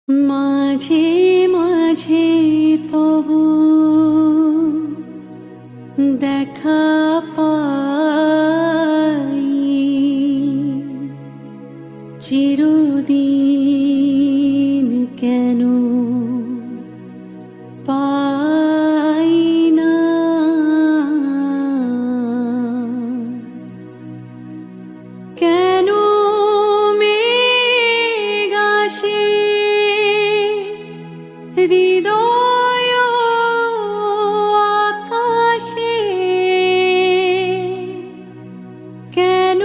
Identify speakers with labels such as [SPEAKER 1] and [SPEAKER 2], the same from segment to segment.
[SPEAKER 1] মাঝে মাঝে তবু দেখা পাই, চিরদিন কেন পাই না। কেন মেঘ আসে হৃদয় আকাশে, কেন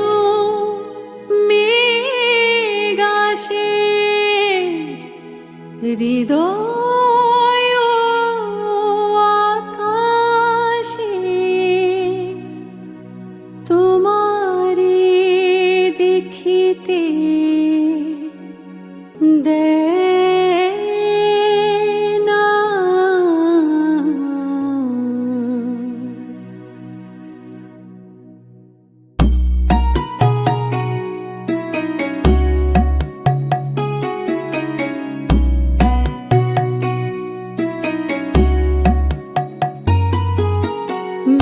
[SPEAKER 1] মেঘ আসে হৃদয় আকাশে, তোমারে দেখিতে দেয় না।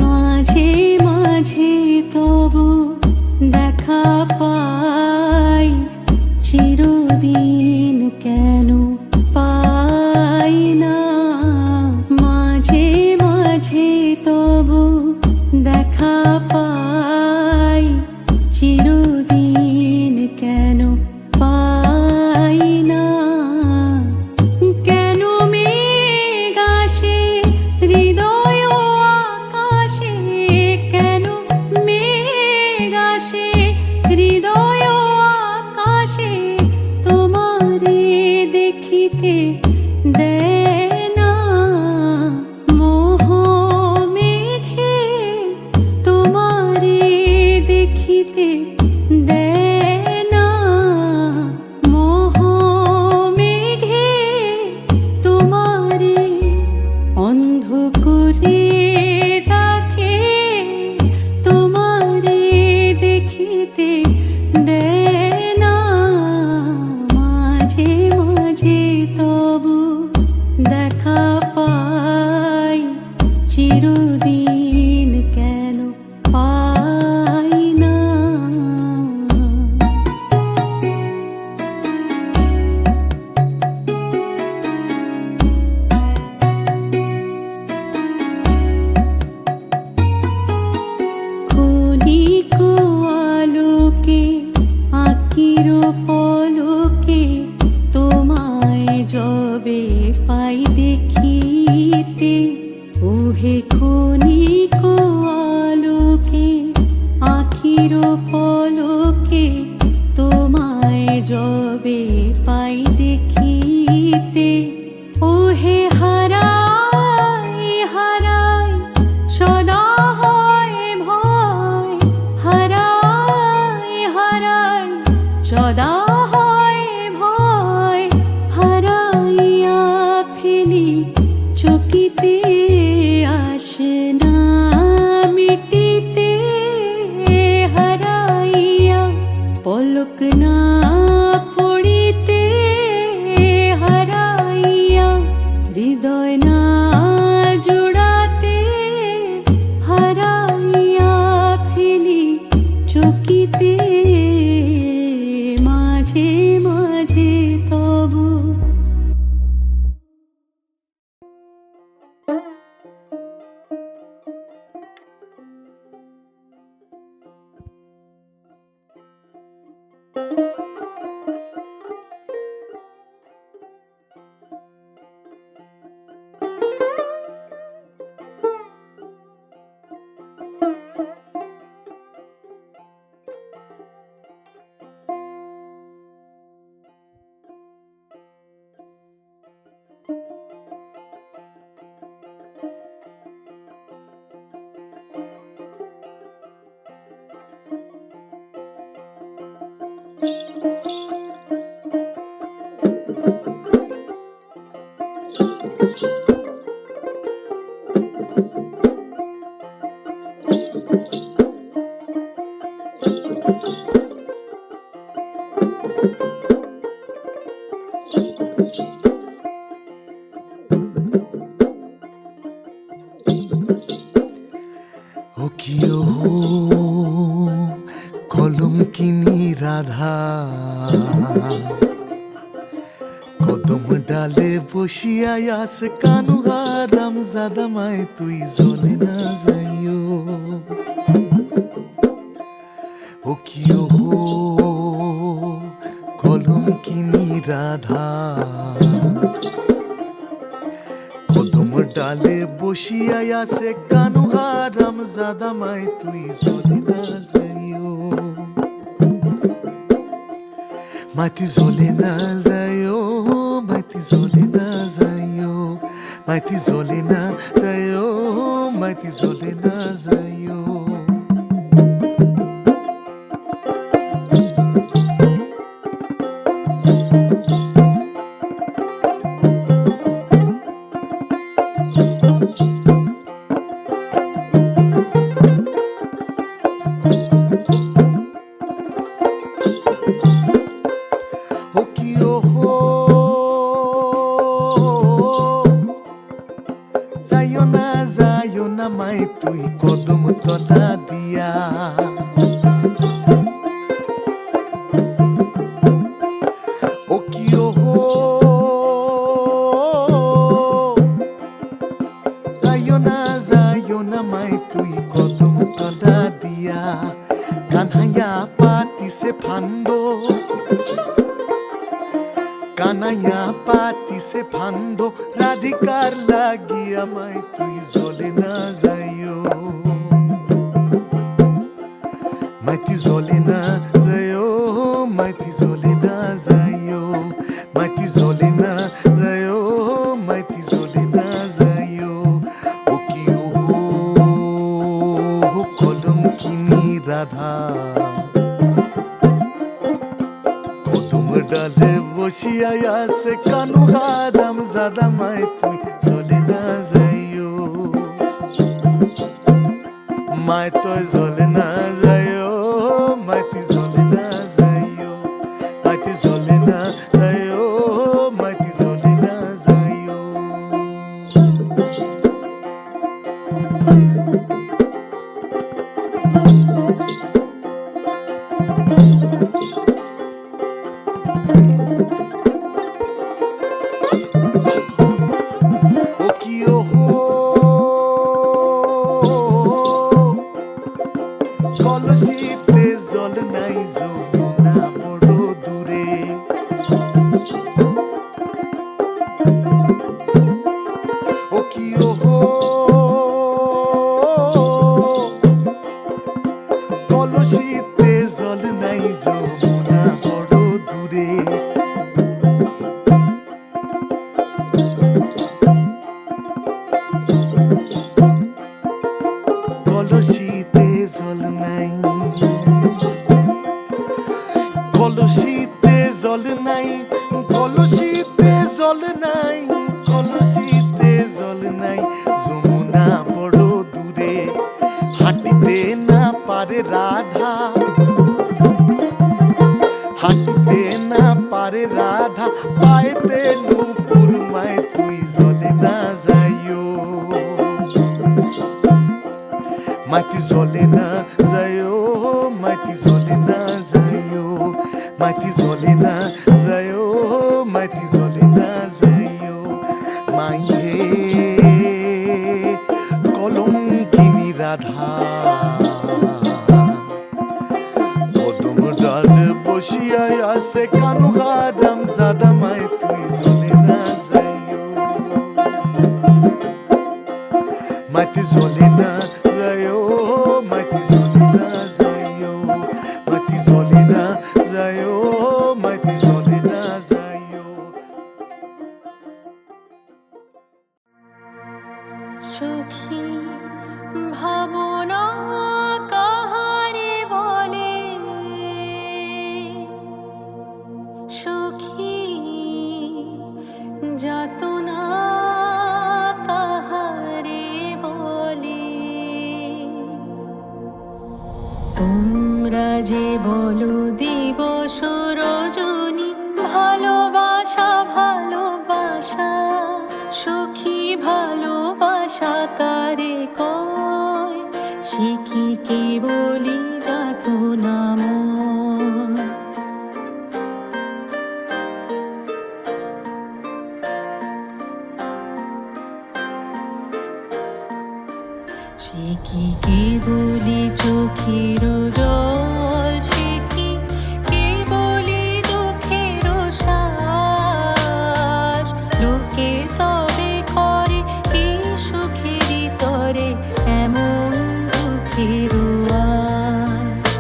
[SPEAKER 1] মাঝে মাঝে তবু দেখা পাই, চিরদিন কেন পাই না। মাঝে মাঝে তবু দেখা পাই, চিরদিন কেন পাই না। কেন মেঘ আসে হৃদয় আকাশে, কেন মেঘ আসে হৃদয় আকাশে, তোমারে দেখিতে দেয় না। মোহ মেঘে তোমারে দেখিতে দেয় না। মোহ মেঘে তোমারে অন্ধ করে রাখে, তোমারে দেখিতে দেয় না। মাঝে মাঝে তবু দেখা পাই, চিরদিন কেন পাই না। ক্ষণিক আলোকে আঁকির পলকে তোমায় যবে পাই দেখিতে, ওহে ক্ষণিক আলোকে আঁকির পলকে তোমায় যবে পাই দেখিতে, ওহে হারাই হারাই সদা হয় ভয়, হারাই হারাই সদা হয় ভয়। হারাইয়া ফেলি চকিতে আসে না মিটিতে, হারাইয়া পলক না পড়িতে, হারাইয়া হৃদয় না জোড়াতে, হারাইয়া ফেলি চকিতে। মাঝে মাঝে তবু
[SPEAKER 2] Thank you. কদম ডালে বসিয়া আস কানু হারাম জাদামায় তুই জ্বলে না যাইও ও কি হো কলম কিনি রাধা কদম ডালে বসিয়া আসে কানু হারাম জাদামায় তুই জ্বলে না যাইও মাটি জ্বলে না যাইও মাটি জ্বলে না যাইও মাটি জ্বলে না যাইও মাটি জ্বলে না যাইও ও কি হো যাইও না মাই তুই কদম তলা দিয়া ও কি হো যাইও না মাই তুই কদম তলা দিয়া কানহাইয়া পাতিছে ফান্দ কানাইয়া পাতিছে ফান্দ রাধিকার লাগিয়া মাই তুই জ্বলে না যাইও মাইতি জ্বলে না যাইও মাইতি জ্বলে না যাইও মাইতি জ্বলে না যাইও মাইতি জ্বলে না যাইও ও কি ও কলম কিনি রাধা ডালে বসিয়া আসে কানু হারাম জাদামায় তুই জ্বলে না যাইও মায় তো জ্বলে না যাইও মাইতি জ্বলে না যাইও মাইতি জ্বলে না যাইও মাইতি জ্বলে না যাইও ও কি হো কলসিতে জল নাই যমুনা বড় দূরে ও কি হো কলসিতে জল নাই যমুনা বড় দূরে কলসিতে জল নাই কলসিতে জল নাই কলসিতে জল নাই কলসিতে জল নাই যমুনা বড় দূরে হাঁটিতে না পারে রাধা হাঁটিতে না পারে রাধা পায়েতে নূপুর মায় তুই জ্বলে না যাইও মাটি জ্বলে না যাইও মাটি জ্বলে না যাইও মাটি জ্বলে না যাইও মাটি জ্বলে না যাইও মাইয়ে কলম কিনি রাধা কদম ডাল বসিয়া আসে কানু হারাম জাদামায় তুই জ্বলে না যাইও মাটি জ্বলে না যাইও মাটি জ্বলে না যাইও মাটি জ্বলে না যাইও মাটি জ্বলে না যাইও
[SPEAKER 1] সুখী ভাবনা কাহারে বলে সুখী যাতনা কাহারে বলে তোমরা যে বলো দিবস রজনী ভালোবাসা ভালোবাসা সখী ভালোবাসা কারে কয় সে কি কেবলি যাতনা ময় সে কি কেবলি চোখের জল, সে কি কেবলি দুঃখের শ্বাস। লোকে তবে করে কি সুখেরই তরে এমন দুঃখের আশ।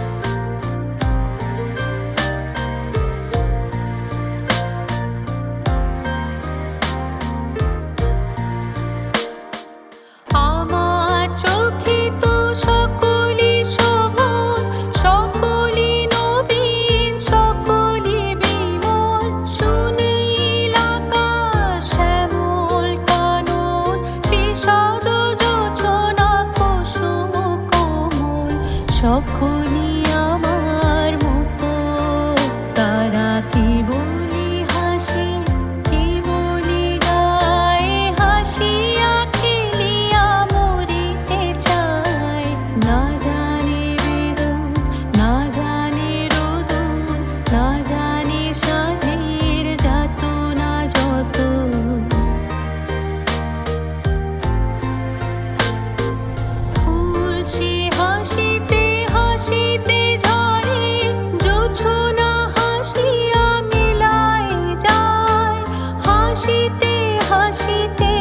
[SPEAKER 1] আমার চোখে তো সকলই শোভন, সকলই নবীন, সকলই বিমল। সুনীল আকাশ, শ্যামল কানন, বিষাদ যোজনা, কুসুম কোমল, সকলই আমার মতো। তারা কি বলি হাসে, কি বলি গায়ে, হাসিয়া খেলিয়া মরিতে চায়। না জানে বেদন, না জানে রোদন, না জানে সাধের যাতনা যত। ফুল সে হাসিতে হাসিতে ঝরে, জোছনা হাসিয়া মিলায় যায়। হাসিতে হাসিতে